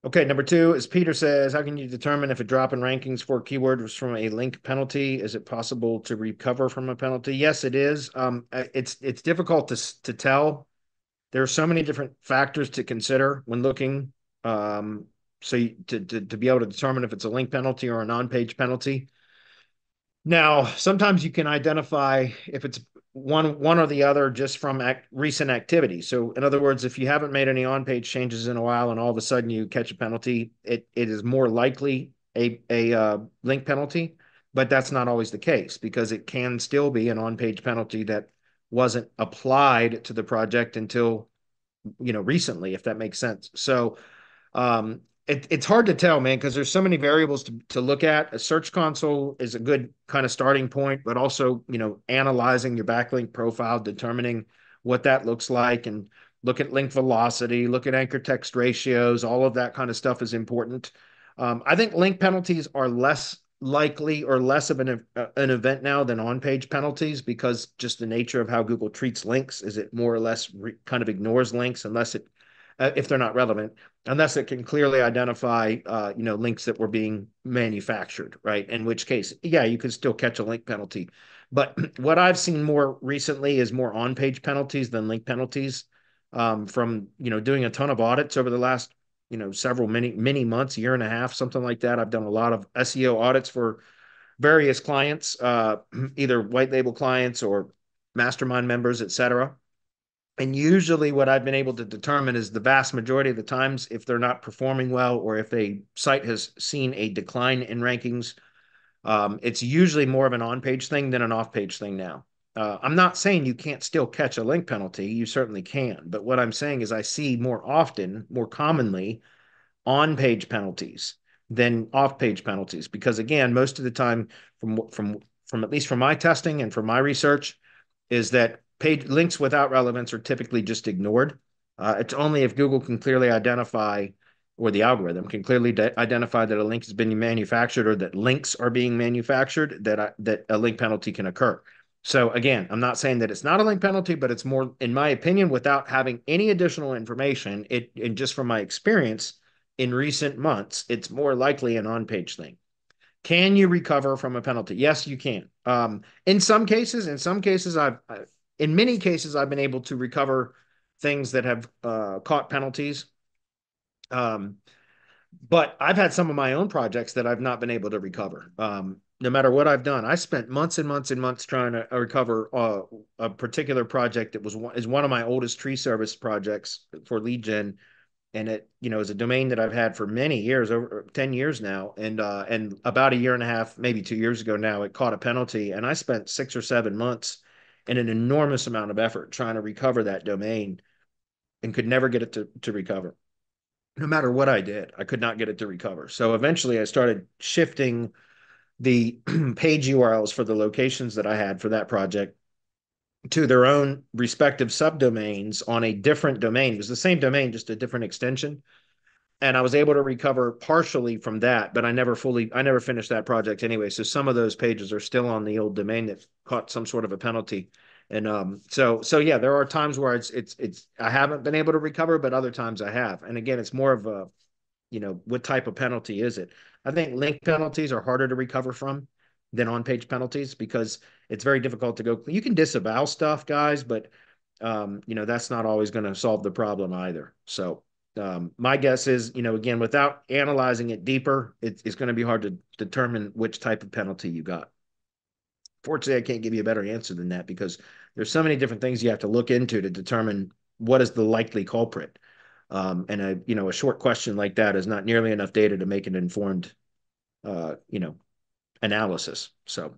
Okay, number two is Peter says, how can you determine if a drop in rankings for a keyword was from a link penalty? Is it possible to recover from a penalty? Yes, it is. It's difficult to tell. There are so many different factors to consider when looking. Um, to be able to determine if it's a link penalty or a non-page penalty. Now, sometimes you can identify if it's one or the other just from recent activity. So, in other words, if you haven't made any on-page changes in a while and all of a sudden you catch a penalty, it is more likely a link penalty, but that's not always the case because it can still be an on-page penalty that wasn't applied to the project until recently, if that makes sense. So it's hard to tell, man, because there's so many variables to look at. A search console is a good kind of starting point, but also, analyzing your backlink profile, determining what that looks like, and look at link velocity, look at anchor text ratios, all of that kind of stuff is important. I think link penalties are less likely or less of an event now than on-page penalties because just the nature of how Google treats links is it more or less kind of ignores links unless it if they're not relevant, unless it can clearly identify, links that were being manufactured, right? In which case, yeah, you could still catch a link penalty. But what I've seen more recently is more on-page penalties than link penalties. From doing a ton of audits over the last several many months, year and a half, something like that. I've done a lot of SEO audits for various clients, either white label clients or mastermind members, et cetera. And usually, what I've been able to determine is the vast majority of the times, if they're not performing well or if a site has seen a decline in rankings, it's usually more of an on page thing than an off page thing now. I'm not saying you can't still catch a link penalty. You certainly can. But what I'm saying is I see more often, more commonly, on page penalties than off page penalties. Because again, most of the time, from at least from my testing and from my research, is that page links without relevance are typically just ignored. It's only if Google can clearly identify, or the algorithm can clearly identify that a link has been manufactured or that links are being manufactured that a link penalty can occur. So again, I'm not saying that it's not a link penalty, but it's more, in my opinion, without having any additional information, and just from my experience in recent months, it's more likely an on-page thing. Can you recover from a penalty? Yes, you can. In many cases, I've been able to recover things that have caught penalties. Um, but I've had some of my own projects that I've not been able to recover. No matter what I've done, I spent months and months and months trying to recover a particular project that is one of my oldest tree service projects for lead gen, and it is a domain that I've had for many years, over 10 years now, and about a year and a half, maybe 2 years ago now, it caught a penalty, and I spent 6 or 7 months and an enormous amount of effort trying to recover that domain and could never get it to recover. No matter what I did, I could not get it to recover. So eventually I started shifting the page URLs for the locations that I had for that project to their own respective subdomains on a different domain. It was the same domain, just a different extension, and I was able to recover partially from that, but I never finished that project anyway. So some of those pages are still on the old domain that caught some sort of a penalty. And so yeah, there are times where I haven't been able to recover, but other times I have. And again, it's more of a, what type of penalty is it? I think link penalties are harder to recover from than on-page penalties because it's very difficult to go. You can disavow stuff, guys, but that's not always going to solve the problem either. So my guess is, again, without analyzing it deeper, it's going to be hard to determine which type of penalty you got. Fortunately, I can't give you a better answer than that because there's so many different things you have to look into to determine what is the likely culprit. And a short question like that is not nearly enough data to make an informed, analysis. So